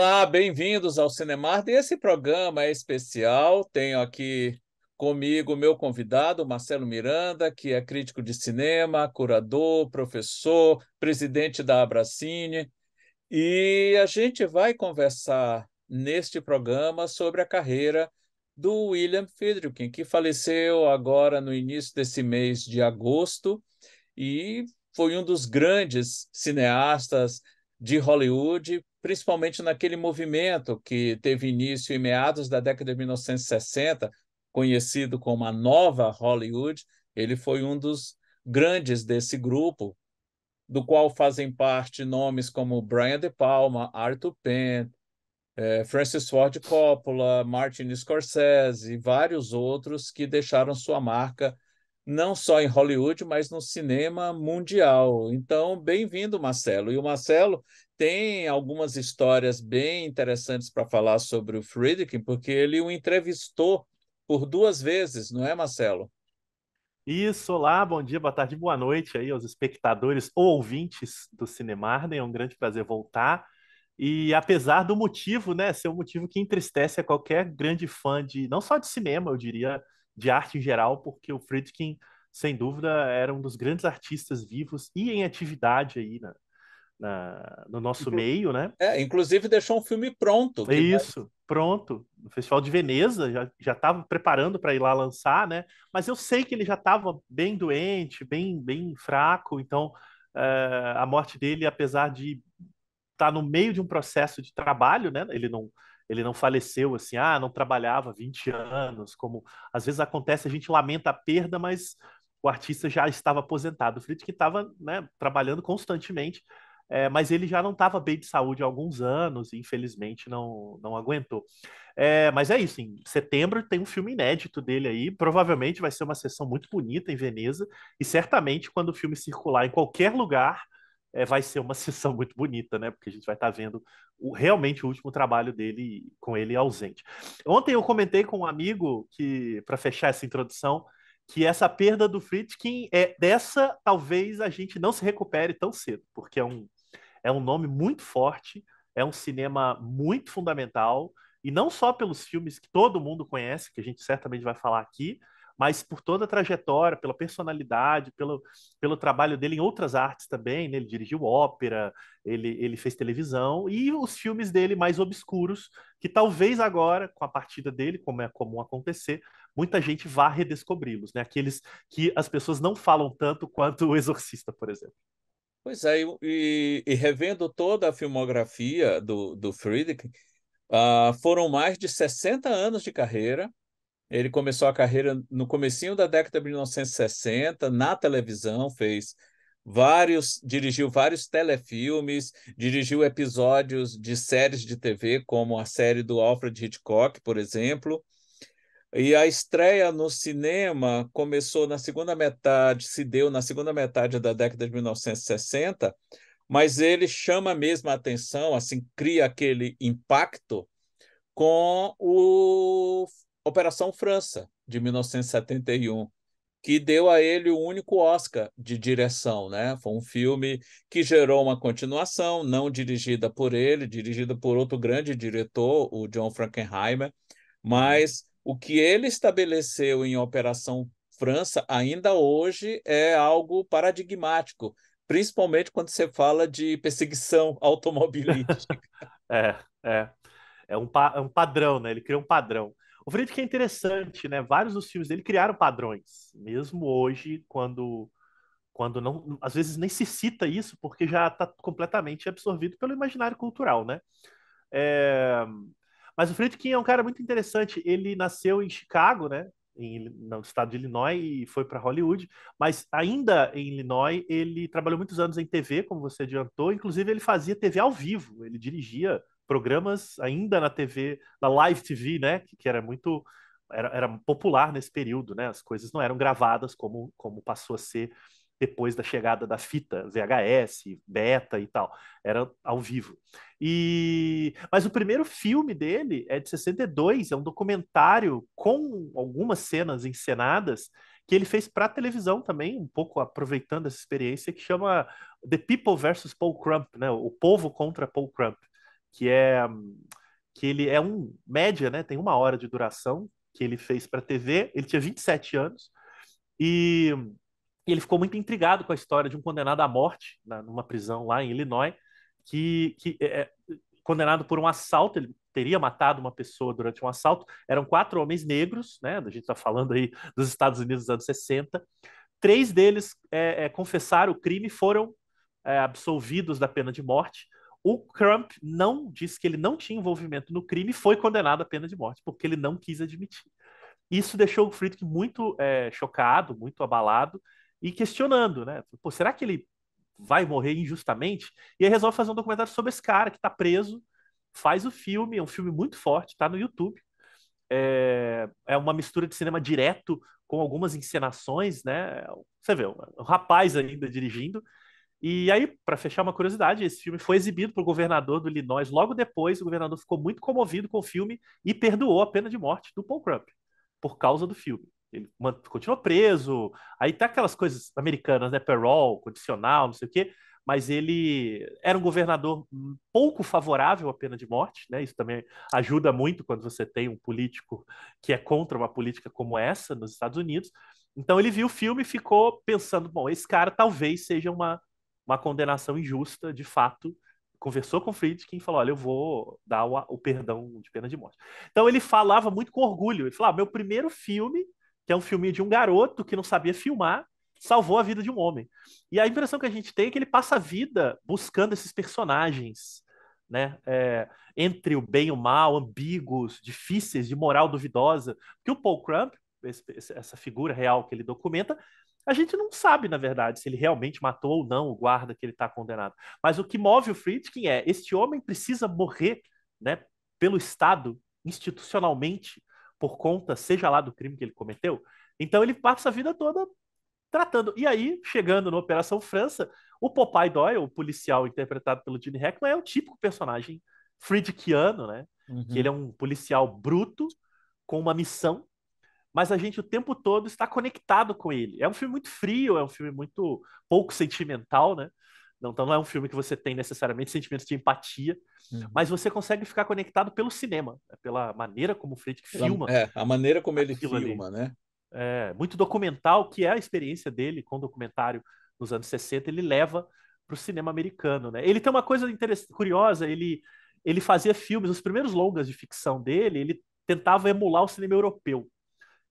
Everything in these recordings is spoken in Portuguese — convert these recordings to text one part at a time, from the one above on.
Olá, bem-vindos ao Cinemar. Esse programa é especial. Tenho aqui comigo o meu convidado, Marcelo Miranda, que é crítico de cinema, curador, professor, presidente da Abracine. E a gente vai conversar neste programa sobre a carreira do William Friedkin, que faleceu agora no início desse mês de agosto e foi um dos grandes cineastas de Hollywood, principalmente naquele movimento que teve início em meados da década de 1960, conhecido como a Nova Hollywood. Ele foi um dos grandes desse grupo, do qual fazem parte nomes como Brian De Palma, Arthur Penn, Francis Ford Coppola, Martin Scorsese e vários outros que deixaram sua marca não só em Hollywood, mas no cinema mundial. Então, bem-vindo, Marcelo. E o Marcelo tem algumas histórias bem interessantes para falar sobre o Friedkin, porque ele o entrevistou por duas vezes, não é, Marcelo? Isso, olá, bom dia, boa tarde, boa noite aí aos espectadores ou ouvintes do Cinemarden. É um grande prazer voltar. E apesar do motivo, né, ser um motivo que entristece a qualquer grande fã de, não só de cinema, eu diria, de arte em geral, porque o Friedkin, sem dúvida, era um dos grandes artistas vivos e em atividade aí no nosso Inclu- meio, né? Inclusive deixou um filme pronto, É que vai... isso, pronto. No Festival de Veneza, já estava preparando para ir lá lançar, né? Mas eu sei que ele já estava bem doente, bem fraco. Então, a morte dele, apesar de estar no meio de um processo de trabalho, né? Ele não faleceu assim, não trabalhava 20 anos, como às vezes acontece, a gente lamenta a perda, mas o artista já estava aposentado. O Friedrich estava, né, trabalhando constantemente, mas ele já não estava bem de saúde há alguns anos e infelizmente não aguentou. Mas é isso, em setembro tem um filme inédito dele aí, provavelmente vai ser uma sessão muito bonita em Veneza, e certamente quando o filme circular em qualquer lugar, vai ser uma sessão muito bonita, né? Porque a gente vai estar vendo realmente o último trabalho dele com ele ausente. Ontem eu comentei com um amigo que, para fechar essa introdução, que essa perda do Friedkin dessa, talvez a gente não se recupere tão cedo, porque é um nome muito forte, é um cinema muito fundamental, e não só pelos filmes que todo mundo conhece, que a gente certamente vai falar aqui, mas por toda a trajetória, pela personalidade, pelo trabalho dele em outras artes também, né? Ele dirigiu ópera, ele fez televisão, e os filmes dele mais obscuros, que talvez agora, com a partida dele, como é comum acontecer, muita gente vá redescobri-los, né? Aqueles que as pessoas não falam tanto quanto O Exorcista, por exemplo. Pois é, e revendo toda a filmografia do Friedkin, foram mais de 60 anos de carreira. Ele começou a carreira no comecinho da década de 1960, na televisão, dirigiu vários telefilmes, dirigiu episódios de séries de TV, como a série do Alfred Hitchcock, por exemplo. E a estreia no cinema começou na segunda metade, se deu na segunda metade da década de 1960, mas ele chama mesmo a atenção, assim, cria aquele impacto com o Operação França, de 1971, que deu a ele o único Oscar de direção, né? Foi um filme que gerou uma continuação, não dirigida por ele, dirigida por outro grande diretor, o John Frankenheimer, Uhum. mas o que ele estabeleceu em Operação França ainda hoje é algo paradigmático, principalmente quando você fala de perseguição automobilística. É, é. É um padrão, né? Ele cria um padrão. O Friedkin é interessante, né? Vários dos filmes dele criaram padrões, mesmo hoje, quando não, às vezes nem se cita isso, porque já está completamente absorvido pelo imaginário cultural, né? É, Mas o Friedkin é um cara muito interessante. Ele nasceu em Chicago, né? No estado de Illinois e foi para Hollywood, mas ainda em Illinois ele trabalhou muitos anos em TV, como você adiantou. Inclusive ele fazia TV ao vivo. Ele dirigia programas ainda na TV, na Live TV, né? Que era muito era popular nesse período, né? As coisas não eram gravadas como passou a ser depois da chegada da fita VHS, beta e tal. Era ao vivo. Mas o primeiro filme dele é de 62, é um documentário com algumas cenas encenadas que ele fez para televisão também, um pouco aproveitando essa experiência, que chama The People versus Paul Crump, né? O povo contra Paul Crump. que é que ele é um média, né? Tem 1 hora de duração que ele fez para TV. Ele tinha 27 anos e ele ficou muito intrigado com a história de um condenado à morte numa prisão lá em Illinois, que é condenado por um assalto. Ele teria matado uma pessoa durante um assalto. Eram 4 homens negros, né? A gente está falando aí dos Estados Unidos dos anos 60. 3 deles confessaram o crime e foram absolvidos da pena de morte. O Crump não disse que ele não tinha envolvimento no crime e foi condenado à pena de morte, porque ele não quis admitir. Isso deixou o Friedkin muito chocado, muito abalado e questionando, né? Pô, será que ele vai morrer injustamente? E aí resolve fazer um documentário sobre esse cara que está preso, faz o filme, é um filme muito forte, está no YouTube. É uma mistura de cinema direto com algumas encenações, né? Você vê, um rapaz ainda dirigindo. E aí, para fechar uma curiosidade, esse filme foi exibido para o governador do Illinois. Logo depois, o governador ficou muito comovido com o filme e perdoou a pena de morte do Paul Crump por causa do filme. Ele continuou preso. Aí tá aquelas coisas americanas, né? Parole, condicional, não sei o quê. Mas ele era um governador pouco favorável à pena de morte, né? Isso também ajuda muito quando você tem um político que é contra uma política como essa nos Estados Unidos. Então ele viu o filme e ficou pensando: bom, esse cara talvez seja uma condenação injusta, de fato. Conversou com o Friedkin e falou: olha, eu vou dar o perdão de pena de morte. Então ele falava muito com orgulho. Ele falava: meu primeiro filme, que é um filminho de um garoto que não sabia filmar, salvou a vida de um homem. E a impressão que a gente tem é que ele passa a vida buscando esses personagens, né? Entre o bem e o mal, ambíguos, difíceis, de moral duvidosa. Porque o Paul Crump, essa figura real que ele documenta, a gente não sabe, na verdade, se ele realmente matou ou não o guarda que ele está condenado. Mas o que move o Friedkin é: este homem precisa morrer, né, pelo Estado, institucionalmente, por conta, seja lá do crime que ele cometeu. Então ele passa a vida toda tratando. E aí, chegando na Operação França, o Popeye Doyle, o policial interpretado pelo Gene Hackman, é o típico personagem friedkiano, né? Que ele Uhum. é um policial bruto com uma missão, mas a gente o tempo todo está conectado com ele. É um filme muito frio, é um filme muito pouco sentimental, né? Então não é um filme que você tem necessariamente sentimentos de empatia, Uhum. mas você consegue ficar conectado pelo cinema, né? Pela maneira como o Friedkin filma A maneira como ele aquilo ali. filma, né? Muito documental, que é a experiência dele com documentário nos anos 60, ele leva para o cinema americano, né? Ele tem uma coisa curiosa, ele fazia filmes, os primeiros longas de ficção dele, ele tentava emular o cinema europeu.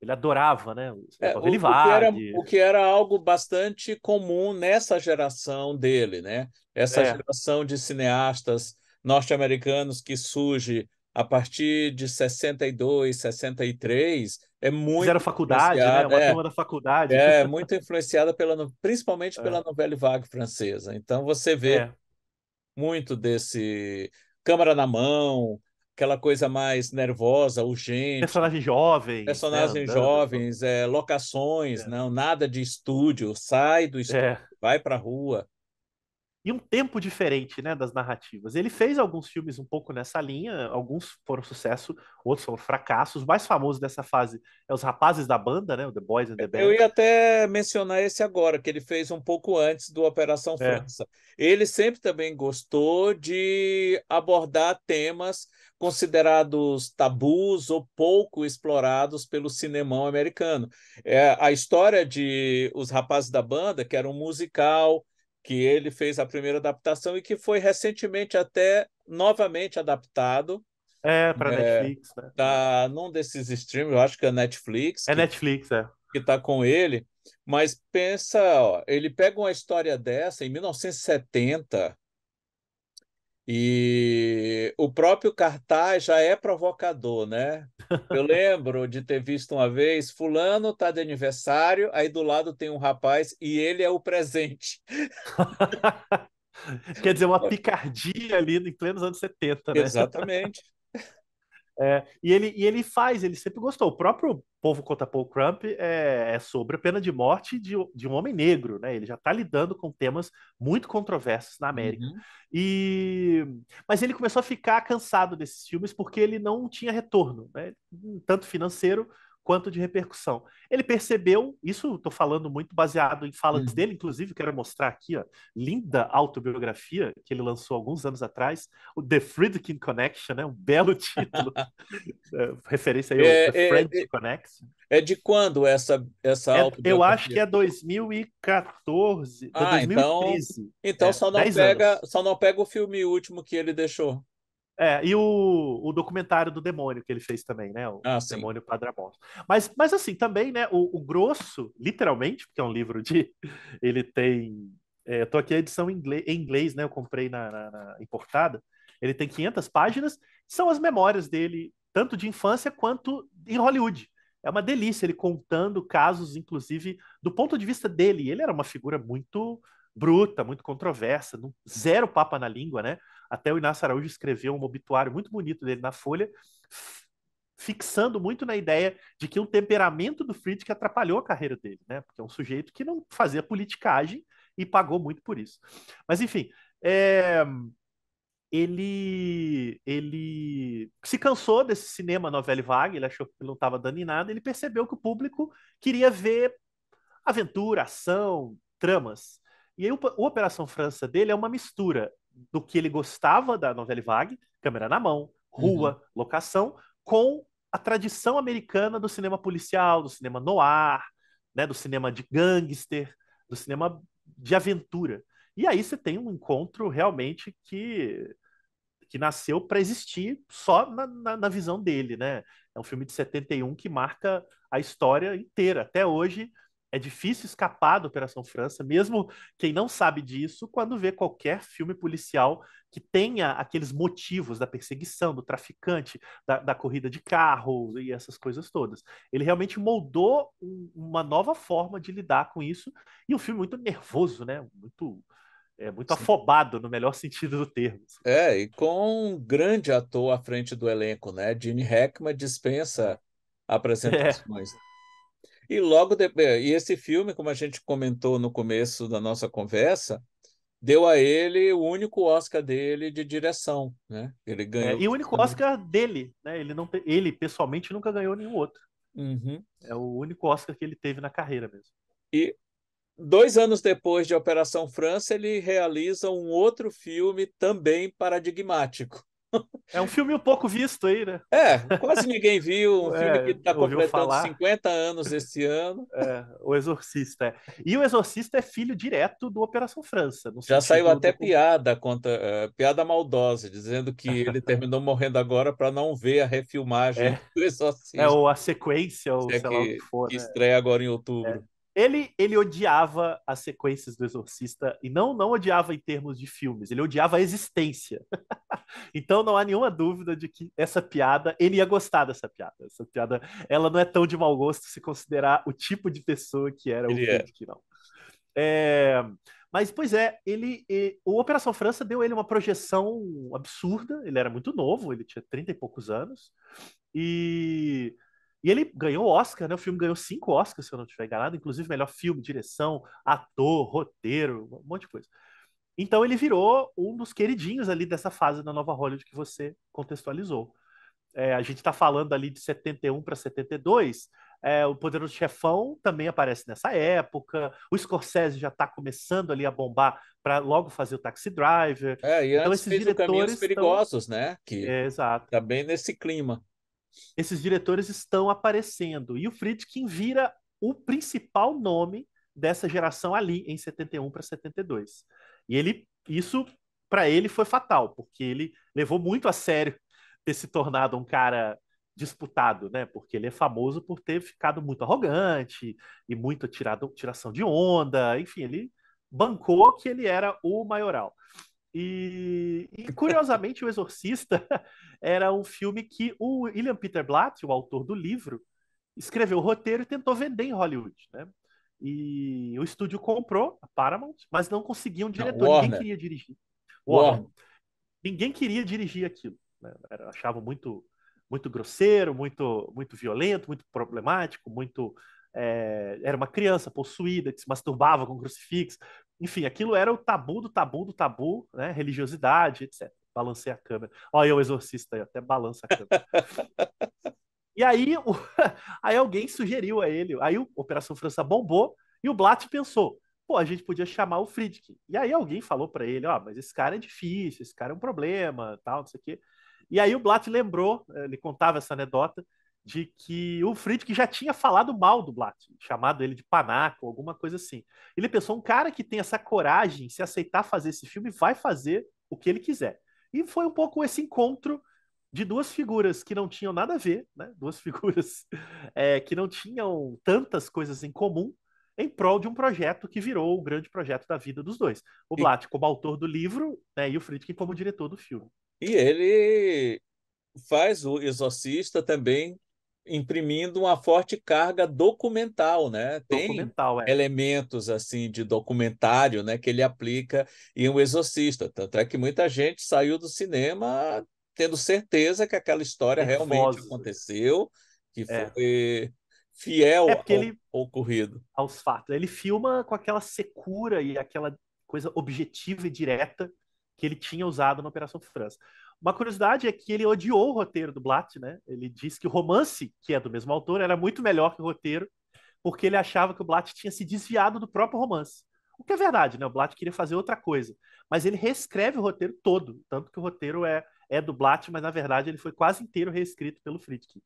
Ele adorava, né? Novela Vague. O que era algo bastante comum nessa geração dele, né? Essa É. geração de cineastas norte-americanos que surge a partir de 62, 63, é Fizeram muito faculdade, né? influenciada, Uma turma da faculdade. muito influenciada principalmente pela É. Nouvelle Vague francesa. Então você vê É. muito desse câmera na mão, aquela coisa mais nervosa, urgente, Personagens jovens, né? personagens Andando. jovens, locações, É. não, nada de estúdio, sai do estúdio, É. vai para a rua. E um tempo diferente, né, das narrativas. Ele fez alguns filmes um pouco nessa linha, alguns foram sucesso, outros foram fracassos. O mais famoso dessa fase é Os Rapazes da Banda, né, o The Boys and the Eu Band. ia até mencionar esse agora, que ele fez um pouco antes do Operação É, França. Ele sempre também gostou de abordar temas considerados tabus ou pouco explorados pelo cinemão americano. A história de Os Rapazes da Banda, que era um musical, que ele fez a primeira adaptação e que foi recentemente até novamente adaptado. para É, Netflix, né? tá num desses streams, eu acho que é Netflix, É Netflix, é. que está com ele, mas pensa, ó, ele pega uma história dessa em 1970 e o próprio cartaz já é provocador, né? Eu lembro de ter visto uma vez, fulano está de aniversário, aí do lado tem um rapaz e ele é o presente. Quer dizer, uma picardia ali em plenos anos 70, né? Exatamente. E ele faz, ele sempre gostou. O próprio Povo contra Paul Crump é sobre a pena de morte de um homem negro, né? Ele já está lidando com temas muito controversos na América. Uhum. E mas ele começou a ficar cansado desses filmes porque ele não tinha retorno, né? Tanto financeiro quanto de repercussão. Ele percebeu, isso estou falando muito baseado em falas Uhum. dele, inclusive quero mostrar aqui, ó, linda autobiografia que ele lançou alguns anos atrás, o The Friedkin Connection, né, um belo título, referência aí ao The É, é, French Connection. é de quando essa Eu acho que autobiografia? é 2014, Ah, então, 2013, então 10 anos. só não pega o filme último que ele deixou. E o documentário do demônio que ele fez também, né? O Ah, sim. Demônio Padre Amorto. Mas assim, também, né? O grosso, literalmente, porque é um livro de. Ele tem. Eu tô aqui a edição em inglês, né? Eu comprei na importada. Ele tem 500 páginas. São as memórias dele, tanto de infância quanto em Hollywood. É uma delícia ele contando casos, inclusive, do ponto de vista dele. Ele era uma figura muito bruta, muito controversa, zero papa na língua, né? Até o Inácio Araújo escreveu um obituário muito bonito dele na Folha, fixando muito na ideia de que um temperamento do Friedrich atrapalhou a carreira dele, né? Porque é um sujeito que não fazia politicagem e pagou muito por isso. Mas, enfim, ele se cansou desse cinema novela vague, ele achou que não estava dando em nada, ele percebeu que o público queria ver aventura, ação, tramas. E aí o Operação França dele é uma mistura do que ele gostava da novela vague, câmera na mão, Uhum. rua, locação, com a tradição americana do cinema policial, do cinema noir, né, do cinema de gangster, do cinema de aventura. E aí você tem um encontro realmente que nasceu para existir só na visão dele, né? É um filme de 71 que marca a história inteira. Até hoje é difícil escapar da Operação França, mesmo quem não sabe disso, quando vê qualquer filme policial que tenha aqueles motivos da perseguição, do traficante, da corrida de carro e essas coisas todas. Ele realmente moldou uma nova forma de lidar com isso e um filme muito nervoso, né? Muito Sim. afobado no melhor sentido do termo. É, e com um grande ator à frente do elenco, né? Gene Hackman dispensa É. apresentações. E e esse filme, como a gente comentou no começo da nossa conversa, deu a ele o único Oscar dele de direção, né? Ele ganhou E o único justamente. Oscar dele, né? Ele pessoalmente nunca ganhou nenhum outro. Uhum. É o único Oscar que ele teve na carreira mesmo. E 2 anos depois de Operação França, ele realiza um outro filme também paradigmático. É um filme um pouco visto aí, né? É, quase ninguém viu, um filme que está Ouviu completando falar? 50 anos esse ano. O Exorcista. E o Exorcista é filho direto do Operação França, no Já saiu sentido até do. piada contra, piada maldosa, dizendo que ele terminou morrendo agora para não ver a refilmagem É, do Exorcista, ou a sequência, ou sei lá o que for, que né? estreia agora em outubro. Ele odiava as sequências do Exorcista e não odiava em termos de filmes, ele odiava a existência. Então não há nenhuma dúvida de que essa piada, ele ia gostar dessa piada. Essa piada, ela não é tão de mau gosto se considerar o tipo de pessoa que era o Ele é. Friedkin, não. É, mas, pois é, o Operação França deu ele uma projeção absurda. Ele era muito novo, ele tinha 30 e poucos anos. E, e ele ganhou o Oscar, né? O filme ganhou 5 Oscars, se eu não estiver enganado, inclusive melhor filme, direção, ator, roteiro, um monte de coisa. Então ele virou um dos queridinhos ali dessa fase da Nova Hollywood que você contextualizou. A gente está falando ali de 71 para 72. O Poderoso Chefão também aparece nessa época. O Scorsese já está começando ali a bombar para logo fazer o Taxi Driver. É, e Então antes esses fez o Caminhos diretores estão, Perigosos, né? Que exato. tá bem nesse clima. Esses diretores estão aparecendo e o Friedkin vira o principal nome dessa geração ali em 71 para 72. E isso para ele foi fatal, porque ele levou muito a sério ter se tornado um cara disputado, né? Porque ele é famoso por ter ficado muito arrogante e muito tiração de onda, enfim, ele bancou que ele era o maioral. E curiosamente, O Exorcista era um filme que o William Peter Blatty, o autor do livro, escreveu o roteiro e tentou vender em Hollywood, né? E o estúdio comprou a Paramount, mas não conseguia um Não, diretor, ninguém queria dirigir. Warner. Warner. Ninguém queria dirigir aquilo, né? Achavam muito grosseiro, muito violento, muito problemático, era uma criança possuída que se masturbava com crucifixo. Enfim, aquilo era o tabu do tabu do tabu, né? Religiosidade, etc. Balancei a câmera. Olha o exorcista aí, até balança a câmera. E aí, aí alguém sugeriu a ele, aí o Operação França bombou e o Blatt pensou, pô, a gente podia chamar o Friedkin. E aí alguém falou para ele, ó, mas esse cara é difícil, esse cara é um problema, tal, não sei o quê. E aí o Blatt lembrou, ele contava essa anedota, de que o Friedkin já tinha falado mal do Blatt, chamado ele de panaco, alguma coisa assim. Ele pensou, um cara que tem essa coragem, se aceitar fazer esse filme, vai fazer o que ele quiser. E foi um pouco esse encontro de duas figuras que não tinham nada a ver, né? Duas figuras que não tinham tantas coisas em comum, em prol de um projeto que virou o grande projeto da vida dos dois. O E, Blatt como autor do livro, né, e o Friedkin como diretor do filme. e ele faz o Exorcista também imprimindo uma forte carga documental, né? Tem Documental, elementos assim de documentário, né, que ele aplica em O Exorcista. Tanto é que muita gente saiu do cinema tendo certeza que aquela história realmente nervosa. aconteceu, que É, foi é fiel porque ele, ao ocorrido. aos fatos, ele filma com aquela secura e aquela coisa objetiva e direta que ele tinha usado na Operação França. Uma curiosidade é que ele odiou o roteiro do Blatt, né? Ele disse que o romance, que é do mesmo autor, era muito melhor que o roteiro, porque ele achava que o Blatt tinha se desviado do próprio romance. O que é verdade, né? O Blatt queria fazer outra coisa. Mas ele reescreve o roteiro todo. Tanto que o roteiro é do Blatt, mas na verdade ele foi quase inteiro reescrito pelo Friedkin.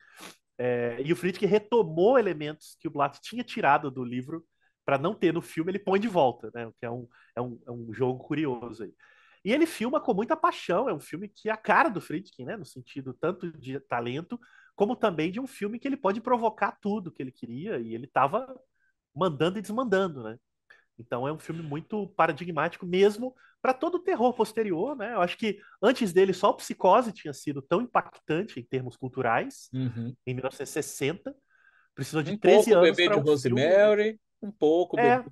E o Friedkin retomou elementos que o Blatt tinha tirado do livro para não ter no filme, ele põe de volta, né? O que é um jogo curioso aí. E ele filma com muita paixão, é um filme que é a cara do Friedkin, né? No sentido tanto de talento, como também de um filme que ele pode provocar tudo que ele queria, e ele estava mandando e desmandando, né? Então é um filme muito paradigmático mesmo para todo o terror posterior, né? Eu acho que antes dele só o Psicose tinha sido tão impactante em termos culturais, Uhum. em 1960. Precisou de Um 13 pouco anos Bebê para de um filme. Rosemary, um pouco Bebê,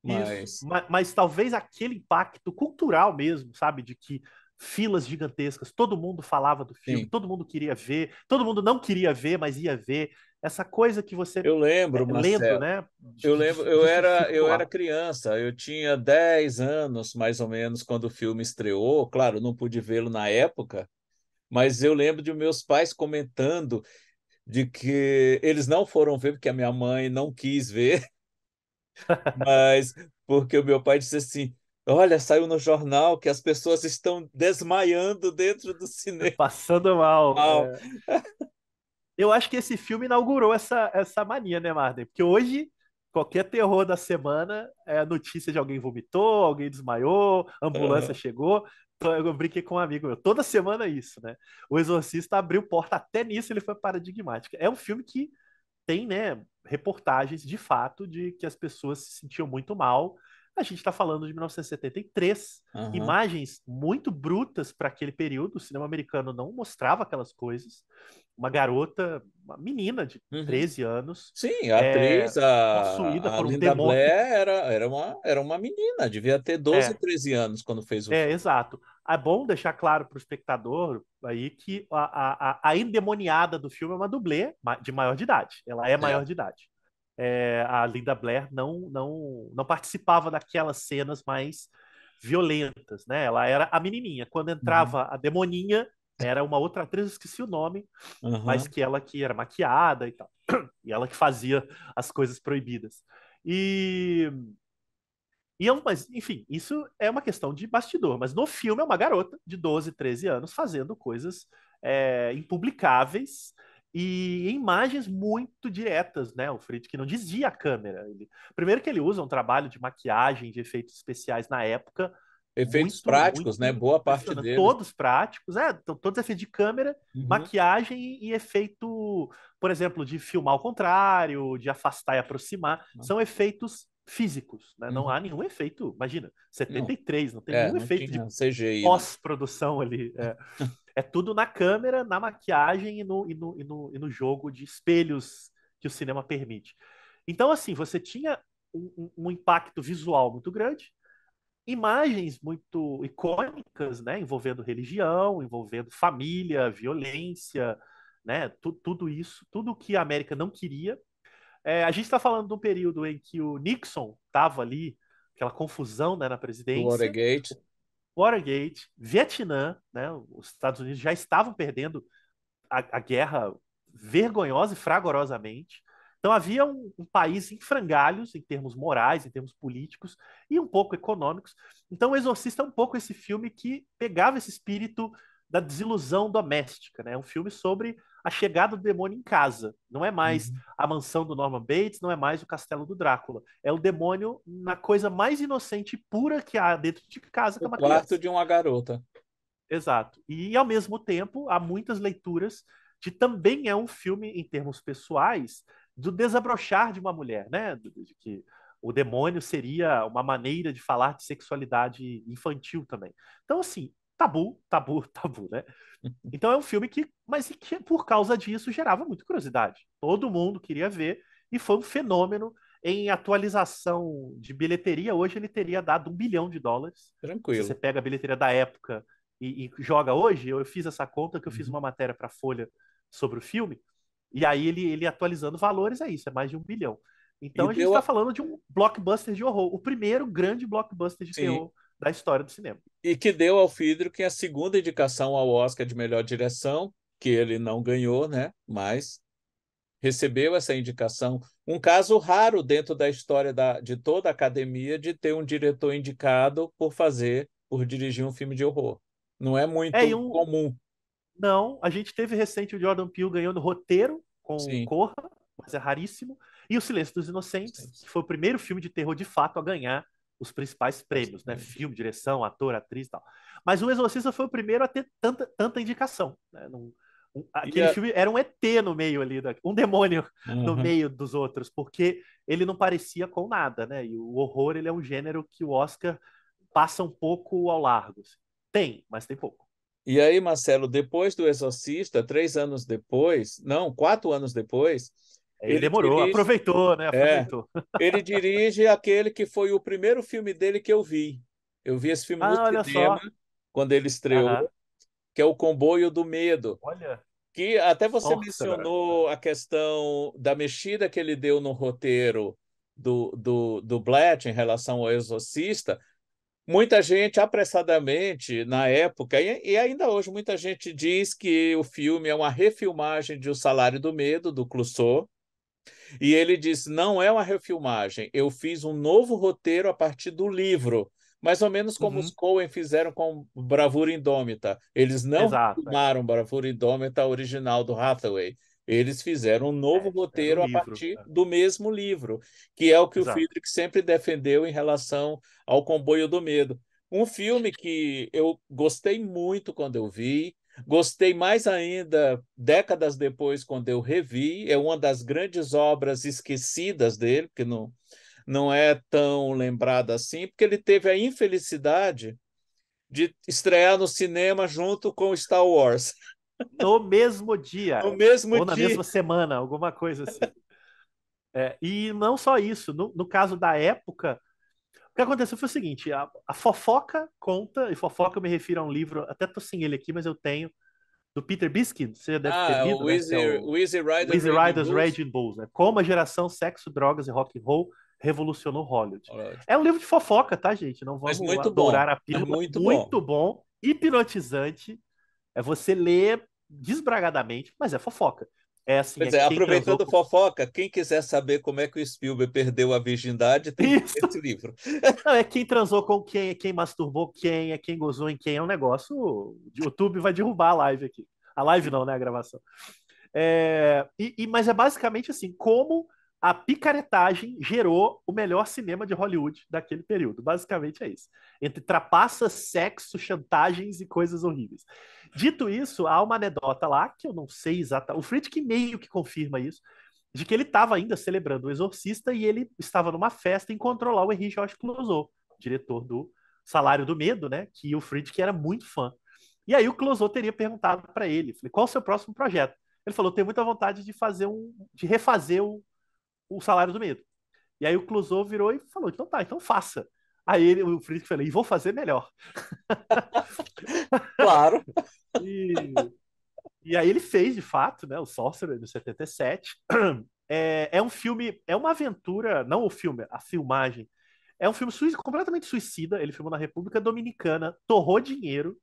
É, isso. mas Mas talvez aquele impacto cultural mesmo, sabe? De que filas gigantescas, todo mundo falava do filme, sim. todo mundo queria ver, todo mundo não queria ver, mas ia ver. Essa coisa que você, Eu lembro, lendo, Marcelo. né? Eu lembro, Disso eu era circular. criança, eu tinha 10 anos, mais ou menos, quando o filme estreou. Claro, não pude vê-lo na época, mas eu lembro de meus pais comentando de que eles não foram ver porque a minha mãe não quis ver, mas porque o meu pai disse assim: Olha, saiu no jornal que as pessoas estão desmaiando dentro do cinema. Passando mal. Eu acho que esse filme inaugurou essa mania, né, Marden? Porque hoje, qualquer terror da semana é notícia de alguém vomitou, alguém desmaiou, ambulância Aham. chegou. Então, eu brinquei com um amigo meu. Toda semana é isso, né? O Exorcista abriu porta, até nisso ele foi paradigmático. É um filme que tem, né, reportagens de fato de que as pessoas se sentiam muito mal. A gente está falando de 1973, Aham. imagens muito brutas para aquele período. O cinema americano não mostrava aquelas coisas. Uma garota, uma menina de Uhum. 13 anos, Sim, a atriz, possuída a por um Linda demônio. Blair, era uma menina, devia ter 12, É, 13 anos quando fez o filme. exato. É bom deixar claro para o espectador aí que a endemoniada do filme é uma dublê de maior de idade. Ela é maior Certo. de idade. A Linda Blair não participava daquelas cenas mais violentas, né? Ela era a menininha. Quando Uhum. entrava a demoninha, era uma outra atriz, eu esqueci o nome, mas Aham. que ela que era maquiada e tal. E ela que fazia as coisas proibidas. E mas, enfim, isso é uma questão de bastidor. Mas no filme é uma garota de 12, 13 anos fazendo coisas impublicáveis e em imagens muito diretas, né? O Friedkin não desvia a câmera. Primeiro que ele usa um trabalho de maquiagem, de efeitos especiais na época, Efeitos muito, práticos, né? muito Boa parte impressionante. deles. Todos práticos, então, todos efeitos de câmera, Uhum. maquiagem e efeito, por exemplo, de filmar ao contrário, de afastar e aproximar. São efeitos físicos, né? Não há Uhum. nenhum efeito. Imagina, Não, 73, não tem nenhum não efeito de tinha CGI, né? pós-produção ali. É tudo na câmera, na maquiagem e no jogo de espelhos que o cinema permite. Então, assim, você tinha um impacto visual muito grande, imagens muito icônicas, né, envolvendo religião, envolvendo família, violência, né, tudo isso, tudo que a América não queria. A gente está falando de um período em que o Nixon estava ali, aquela confusão, né, na Do presidência, Watergate. Watergate, Vietnã, né, os Estados Unidos já estavam perdendo a guerra vergonhosa e fragorosamente. Então havia um país em frangalhos, em termos morais, em termos políticos e um pouco econômicos. Então o Exorcista é um pouco esse filme que pegava esse espírito da desilusão doméstica, né? É um filme sobre a chegada do demônio em casa. Não é mais Uhum. a mansão do Norman Bates, não é mais o castelo do Drácula. É o demônio na coisa mais inocente e pura que há dentro de casa, que é O uma quarto criança. de uma garota. Exato. E, ao mesmo tempo, há muitas leituras de também é um filme, em termos pessoais, do desabrochar de uma mulher, né? De que o demônio seria uma maneira de falar de sexualidade infantil também. Então, assim, tabu, tabu, tabu, né? Então é um filme que, mas que por causa disso gerava muita curiosidade. Todo mundo queria ver e foi um fenômeno em atualização de bilheteria. Hoje ele teria dado US$ 1 bilhão. Se você Tranquilo. pega a bilheteria da época e joga hoje, eu fiz essa conta que eu fiz Uhum. uma matéria para a Folha sobre o filme, e aí ele atualizando valores, é isso, é mais de 1 bilhão. E Então a gente deu, está falando de um blockbuster de horror, o primeiro grande blockbuster de sim, terror da história do cinema. e que deu ao Friedrich a segunda indicação ao Oscar de melhor direção, que ele não ganhou, né? Mas recebeu essa indicação. Um caso raro dentro da história de toda a academia de ter um diretor indicado por dirigir um filme de horror. Não é É, muito comum, não, a gente teve recente o Jordan Peele ganhando roteiro com sim. Corra, mas é raríssimo. E O Silêncio dos Inocentes, que foi o primeiro filme de terror de fato a ganhar os principais prêmios, né? Filme, direção, ator, atriz e tal. Mas O Exorcista foi o primeiro a ter tanta indicação, né? E Aquele filme era um ET no meio ali, um demônio no Uhum. meio dos outros, porque ele não parecia com nada, né? E o horror, ele é um gênero que o Oscar passa um pouco ao largo, assim. Tem, mas tem pouco. E aí, Marcelo, depois do Exorcista, 3 anos depois, não, 4 anos depois, Ele ele demorou, dirige, aproveitou, né? é, Aproveitou. ele dirige aquele que foi o primeiro filme dele que eu vi. Eu vi esse filme no Ah, olha cinema só. quando ele estreou, Aham. que é O Comboio do Medo, Olha. que até você Sorcerer. mencionou a questão da mexida que ele deu no roteiro do Blatt em relação ao Exorcista. Muita gente, apressadamente, na época, e ainda hoje, muita gente diz que o filme é uma refilmagem de O Salário do Medo, do Clouseau, e ele diz: não é uma refilmagem, eu fiz um novo roteiro a partir do livro, mais ou menos como os Uhum. Coen fizeram com Bravura Indômita. Eles não Exato. É. refilmaram Bravura Indômita original do Hathaway. Eles fizeram um novo Era o roteiro a livro. partir É. do mesmo livro, que é o que o Exato. Friedrich sempre defendeu em relação ao Comboio do Medo. Um filme que eu gostei muito quando eu vi, gostei mais ainda décadas depois, quando eu revi. É uma das grandes obras esquecidas dele, porque não é tão lembrada assim, porque ele teve a infelicidade de estrear no cinema junto com Star Wars, No mesmo no dia. mesmo Ou na dia. mesma semana, alguma coisa assim. É, e não só isso. No caso da época, o que aconteceu foi o seguinte: a fofoca conta, e fofoca eu me refiro a um livro, até tô sem ele aqui, mas eu tenho, do Peter Biskind, você já deve ter Ah, lido, né? Que é O Easy o Rider Easy Raging Riders Bulls. Raging Bulls, né? Como a geração sexo, drogas e rock and roll revolucionou Hollywood. Ótimo. É um livro de fofoca, tá, gente? Não Mas vamos muito bom, dourar a mas pílula. muito bom. Muito bom, hipnotizante. É você ler desbragadamente, mas é fofoca. É assim, Pois é é, quem transou aproveitando com... fofoca, quem quiser saber como é que o Spielberg perdeu a virgindade, tem que ler esse Isso! livro. Não, é quem transou com quem, é quem masturbou quem, é quem gozou em quem. É um negócio... O YouTube vai derrubar a live aqui. A live não, né? A gravação. Mas é basicamente assim, como a picaretagem gerou o melhor cinema de Hollywood daquele período. Basicamente é isso. Entre trapaças, sexo, chantagens e coisas horríveis. Dito isso, há uma anedota lá, que eu não sei exatamente, o Friedkin meio que confirma isso, de que ele estava ainda celebrando o Exorcista e ele estava numa festa e encontrou lá o Henri Georges Clouzot, diretor do Salário do Medo, né? Que o Friedkin era muito fã. E aí o Clouzot teria perguntado para ele, falei, qual o seu próximo projeto? Ele falou, tenho muita vontade de refazer o Salário do Medo. E aí o Clouseau virou e falou, então tá, então faça. Aí o Friedkin falou, e vou fazer melhor. Claro. E, e aí ele fez, de fato, né, o Sorcerer, de 77. É um filme, é uma aventura, não o filme, a filmagem. É um filme completamente suicida. Ele filmou na República Dominicana, torrou dinheiro.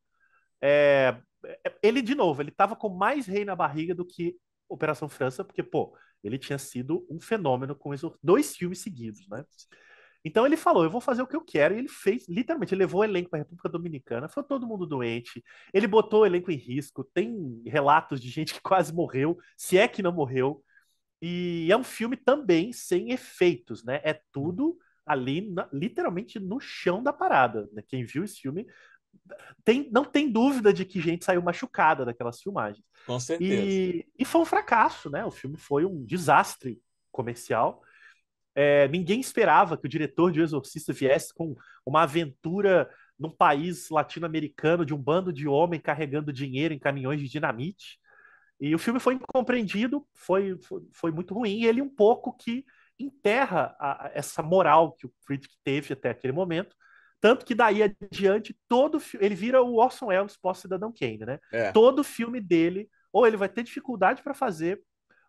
Ele, de novo, ele estava com mais rei na barriga do que Operação França, porque, pô, ele tinha sido um fenômeno com dois filmes seguidos, né? Então ele falou, eu vou fazer o que eu quero, e ele fez, literalmente, ele levou o elenco para a República Dominicana, foi todo mundo doente, ele botou o elenco em risco, tem relatos de gente que quase morreu, se é que não morreu, e é um filme também sem efeitos, né? É tudo ali, literalmente, no chão da parada, né? Quem viu esse filme não tem dúvida de que gente saiu machucada daquelas filmagens. Com certeza. E foi um fracasso, né? O filme foi um desastre comercial. Ninguém esperava que o diretor de O Exorcista viesse com uma aventura num país latino-americano de um bando de homens carregando dinheiro em caminhões de dinamite. E o filme foi incompreendido, foi muito ruim, e ele um pouco que enterra essa moral que o Friedrich teve até aquele momento. Tanto que daí adiante, ele vira o Orson Welles pós-Cidadão Kane, né? É, Todo filme dele, ou ele vai ter dificuldade para fazer,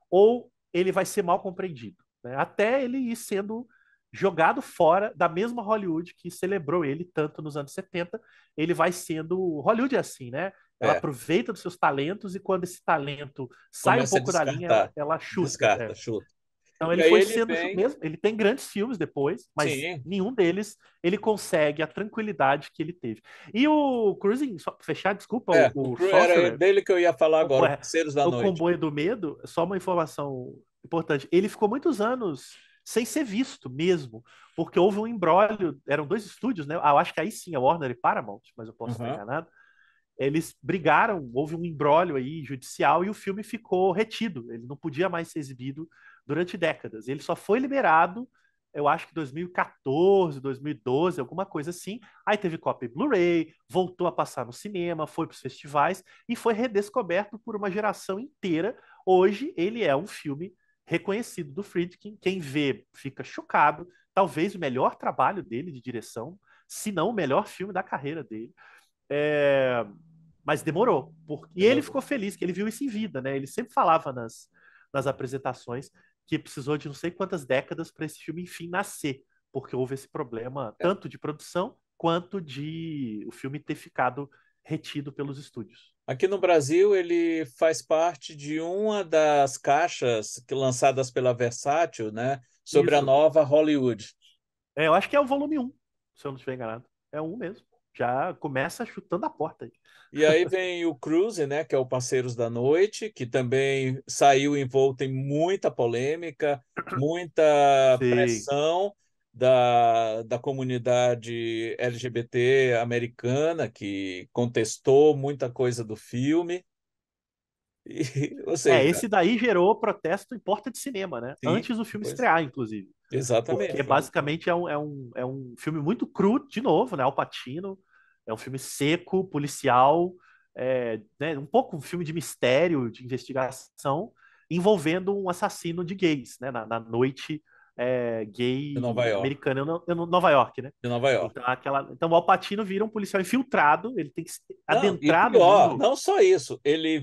ou ele vai ser mal compreendido, né? Até ele ir sendo jogado fora da mesma Hollywood que celebrou ele tanto nos anos 70. Ele vai sendo. Hollywood é assim, né? Ela é. aproveita dos seus talentos e quando esse talento sai um Começa a pouco da linha, ela, descartar. ela chuta. Descarta, chuta. Então E ele aí foi ele sendo vem, mesmo. Ele tem grandes filmes depois, mas sim, nenhum deles ele consegue a tranquilidade que ele teve. E o Cruising, só pra fechar, desculpa, o o Crew era Sorcerer, dele que eu ia falar agora, o é, Parceiros da o Noite. Comboio do Medo, só uma informação importante, ele ficou muitos anos sem ser visto mesmo, porque houve um imbróglio, eram dois estúdios, né? Eu acho que aí sim, a Warner e Paramount, mas eu posso estar Uhum. enganado. Eles brigaram, houve um imbróglio aí judicial e o filme ficou retido, ele não podia mais ser exibido durante décadas. Ele só foi liberado, eu acho que 2014, 2012, alguma coisa assim. Aí teve cópia em Blu-ray, voltou a passar no cinema, foi para os festivais e foi redescoberto por uma geração inteira. Hoje ele é um filme reconhecido do Friedkin. Quem vê fica chocado. Talvez o melhor trabalho dele de direção, se não o melhor filme da carreira dele. É, mas demorou. E ele Demorou. ficou feliz que ele viu isso em vida, né? Ele sempre falava nas apresentações que precisou de não sei quantas décadas para esse filme, enfim, nascer, porque houve esse problema É. tanto de produção quanto de o filme ter ficado retido pelos estúdios. Aqui no Brasil, ele faz parte de uma das caixas lançadas pela Versátil, né, sobre a Isso. nova Hollywood. Eu acho que é o volume um, se eu não estiver enganado. É um mesmo. Já começa chutando a porta aí. E aí vem o Cruise, né, que é o Parceiros da Noite, que também saiu envolto em muita polêmica, muita Sim. pressão da comunidade LGBT americana, que contestou muita coisa do filme. Ou seja, Esse daí gerou protesto em porta de cinema, né? sim, Antes do filme pois, estrear, inclusive. exatamente. Porque basicamente é um filme muito cru, de novo, né? Al Pacino. É um filme seco, policial, né? Um pouco um filme de mistério, de investigação, envolvendo um assassino de gays, né? Na noite De Nova gay York. americana, Nova York, né? De Nova York. Então o Al Pacino vira um policial infiltrado, ele tem que se Não, e adentrar no pior, mundo. não só isso, ele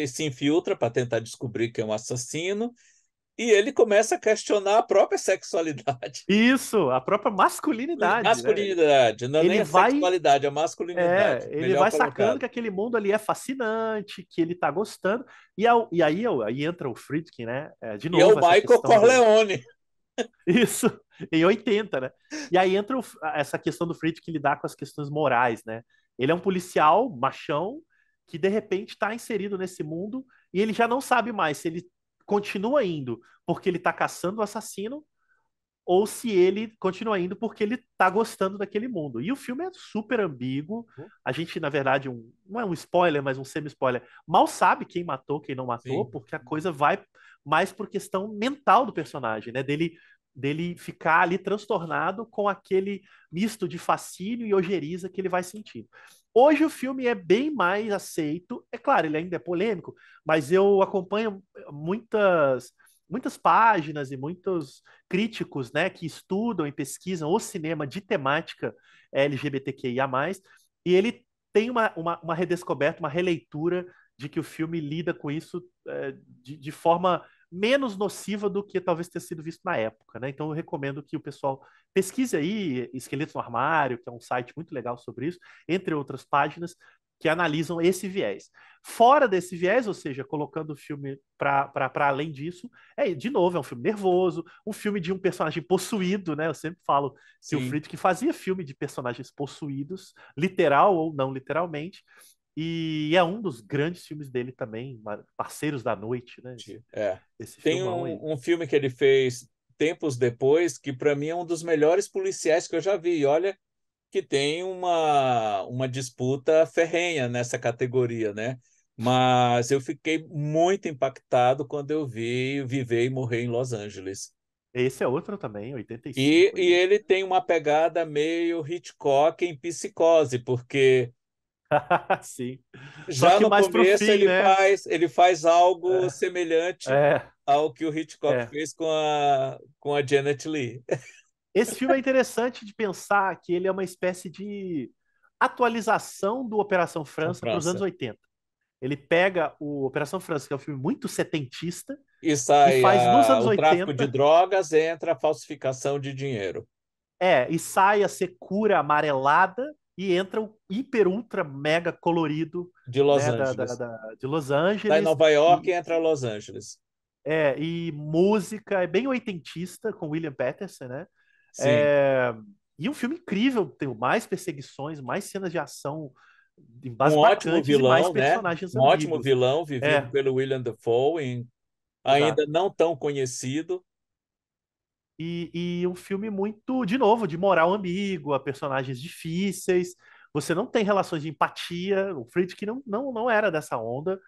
se infiltra para tentar descobrir quem é um assassino e ele começa a questionar a própria sexualidade. Isso, a própria masculinidade, né? Masculinidade, não é nem Ele a vai sexualidade, a masculinidade. ele Melhor vai sacando colocado. que aquele mundo ali é fascinante, que ele tá gostando, e aí entra o Friedkin, né? De E é o novo, essa Michael questão do. Corleone. Isso, em 80, né? E aí entra essa questão do Friedkin lidar com as questões morais, né? Ele é um policial machão que de repente está inserido nesse mundo e ele já não sabe mais se ele continua indo porque ele tá caçando o assassino ou se ele continua indo porque ele tá gostando daquele mundo. E o filme é super ambíguo. A gente, na verdade, não é um spoiler, mas um semi-spoiler, mal sabe quem matou, quem não matou, Sim. porque a coisa vai mais por questão mental do personagem, né? Dele ficar ali transtornado com aquele misto de fascínio e ojeriza que ele vai sentindo. Hoje o filme é bem mais aceito. É claro, ele ainda é polêmico, mas eu acompanho muitas páginas e muitos críticos, né, que estudam e pesquisam o cinema de temática LGBTQIA+, e ele tem uma redescoberta, uma releitura de que o filme lida com isso de forma menos nociva do que talvez tenha sido visto na época, né? Então eu recomendo que o pessoal pesquise aí Esqueletos no Armário, que é um site muito legal sobre isso, entre outras páginas, que analisam esse viés. Fora desse viés, ou seja, colocando o filme para além disso, de novo, é um filme nervoso, um filme de um personagem possuído, né? Eu sempre falo que o Sim. Friedkin fazia filme de personagens possuídos, literal ou não literalmente, e é um dos grandes filmes dele também, Parceiros da Noite, né? É. Esse Tem filmão aí. um filme que ele fez tempos depois, que para mim é um dos melhores policiais que eu já vi. E olha que tem uma disputa ferrenha nessa categoria, né? Mas eu fiquei muito impactado quando eu vi Viver e Morrer em Los Angeles. Esse é outro também, E, 85 e aí. ele tem uma pegada meio Hitchcock em Psicose, porque Sim. Só já que no mais pro começo fim, né? ele faz algo semelhante É, ao que o Hitchcock é. fez com a Janet Leigh. Esse filme é interessante de pensar que ele é uma espécie de atualização do Operação Na França para os anos França. 80. Ele pega o Operação França, que é um filme muito setentista, E e sai faz nos anos o tráfico de 80, drogas, entra a falsificação de dinheiro e sai a ser cura amarelada e entra o hiper ultra mega colorido, de Los né, Angeles. de Los Sai Angeles Nova York e e, entra Los Angeles. e música é bem oitentista com William Peterson, né? Sim. É, e um filme incrível, tem mais perseguições, mais cenas de ação Um mais ótimo bacantes e mais vilão, né? personagens Um ótimo ambíguos. vilão vivido É, pelo William Dafoe, ainda exato. não tão conhecido. E um filme muito, de novo, de moral ambígua, personagens difíceis. Você não tem relações de empatia. O Friedkin não era dessa onda.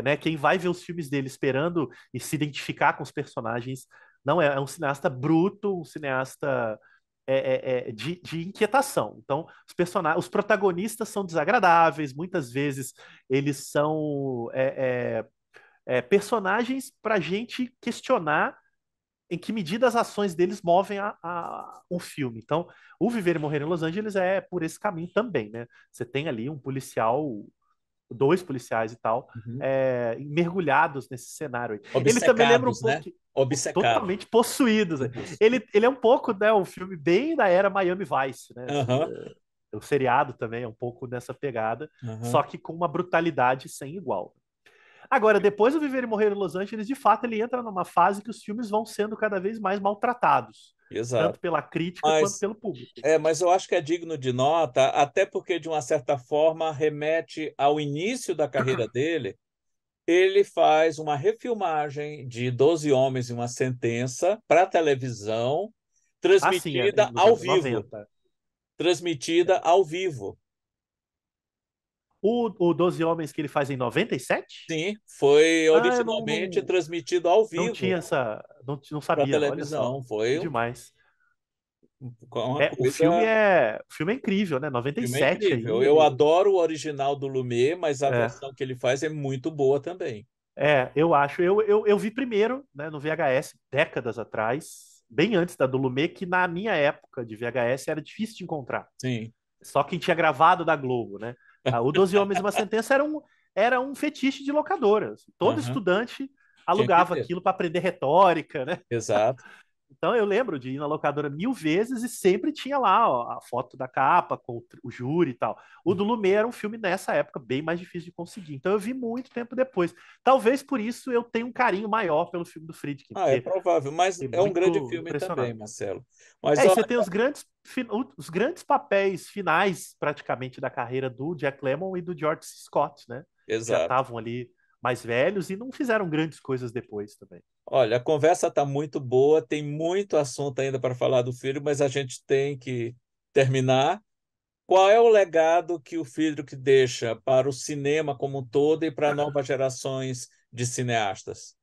Né? Quem vai ver os filmes dele esperando e se identificar com os personagens não é, é um cineasta bruto, um cineasta de inquietação. Então, os protagonistas são desagradáveis, muitas vezes eles são personagens para a gente questionar em que medida as ações deles movem o filme. Então, o Viver e Morrer em Los Angeles é por esse caminho também, né? Você tem ali um policial, dois policiais e tal, Uhum. mergulhados nesse cenário aí. Ele também lembra um Obcecados, pouco né? Obcecado. totalmente possuídos. Né? Isso. Ele é um pouco, né, um filme bem da era Miami Vice, né? Aham, O seriado também é um pouco nessa pegada, só aham. que com uma brutalidade sem igual. Agora, depois do Viver e Morrer em Los Angeles, de fato, ele entra numa fase que os filmes vão sendo cada vez mais maltratados, Exato. tanto pela crítica quanto Mas, pelo público. mas eu acho que é digno de nota, até porque, de uma certa forma, remete ao início da carreira dele. Ele faz uma refilmagem de Doze Homens e uma Sentença para televisão, Assim, transmitida nos ao anos vivo. 90. Transmitida ao vivo. O Doze Homens que ele faz em 97? Sim, foi Ah, eu originalmente transmitido ao não vivo tinha essa. Não para sabia, olha só. televisão. Foi Que demais. uma coisa. O filme é incrível, né? O filme é 97 incrível. aí, Eu ele. adoro o original do Lumière, mas a É, versão que ele faz é muito boa também. eu acho. Eu vi primeiro, né, no VHS, décadas atrás, bem antes da do Lumet, que na minha época de VHS era difícil de encontrar. Sim, Só quem tinha gravado da Globo, né? O Doze Homens e uma Sentença era um fetiche de locadoras. Todo aham, estudante tinha que alugava ter. aquilo para aprender retórica, né? Exato. Então eu lembro de ir na locadora 1000 vezes e sempre tinha lá ó, a foto da capa com o júri e tal. O do Lumet era um filme nessa época bem mais difícil de conseguir. Então eu vi muito tempo depois. Talvez por isso eu tenha um carinho maior pelo filme do Friedkin, Ah, é porque provável, mas é é um grande muito filme também, impressionante. Marcelo. Mas E olha, você tem os grandes papéis finais, praticamente, da carreira do Jack Lemmon e do George C. Scott, né? Que já exato. estavam ali mais velhos e não fizeram grandes coisas depois também. Olha, a conversa está muito boa, tem muito assunto ainda para falar do filho, mas a gente tem que terminar. Qual é o legado que o Friedrich deixa para o cinema como um todo e para novas gerações de cineastas?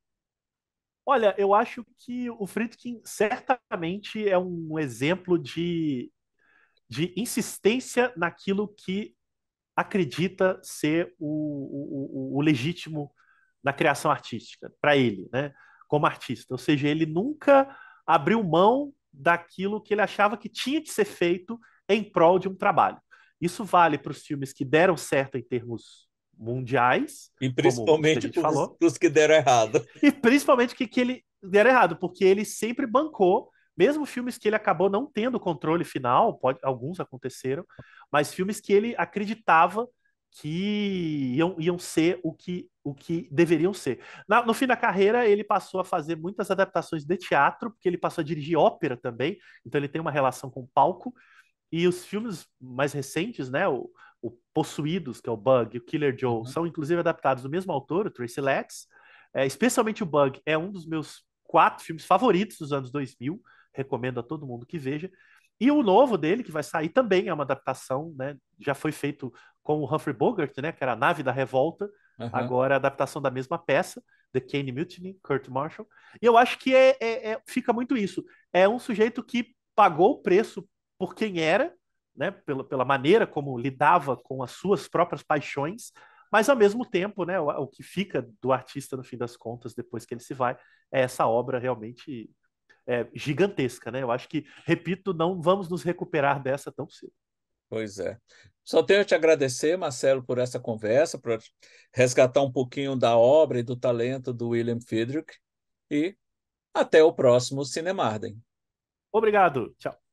Olha, eu acho que o Friedkin certamente é um exemplo de insistência naquilo que acredita ser o legítimo na criação artística, para ele, né? Como artista. Ou seja, ele nunca abriu mão daquilo que ele achava que tinha que ser feito em prol de um trabalho. Isso vale para os filmes que deram certo em termos mundiais, E como os que a principalmente gente para falou, os que deram errado. e principalmente que ele deram errado, porque ele sempre bancou, mesmo filmes que ele acabou não tendo controle final, alguns aconteceram, mas filmes que ele acreditava que iam ser o que deveriam ser. No fim da carreira, ele passou a fazer muitas adaptações de teatro, porque ele passou a dirigir ópera também, então ele tem uma relação com o palco. E os filmes mais recentes, né, o Possuídos, que é o Bug, e o Killer Joe, Uhum. são inclusive adaptados do mesmo autor, o Tracy Letts. Especialmente o Bug é um dos meus 4 filmes favoritos dos anos 2000. Recomendo a todo mundo que veja. E o novo dele, que vai sair, também é uma adaptação, né? Já foi feito com o Humphrey Bogart, né? Que era a Nave da Revolta. Uhum. Agora a adaptação da mesma peça, The Kane Mutiny, Kurt Marshall. E eu acho que fica muito isso. É um sujeito que pagou o preço por quem era, né? Pela maneira como lidava com as suas próprias paixões, mas ao mesmo tempo, né? O que fica do artista no fim das contas, depois que ele se vai, é essa obra realmente gigantesca, né? Eu acho que, repito, não vamos nos recuperar dessa tão cedo. Pois é. Só tenho a te agradecer, Marcelo, por essa conversa, por resgatar um pouquinho da obra e do talento do William Friedrich. E até o próximo Cinemarden. Obrigado. Tchau.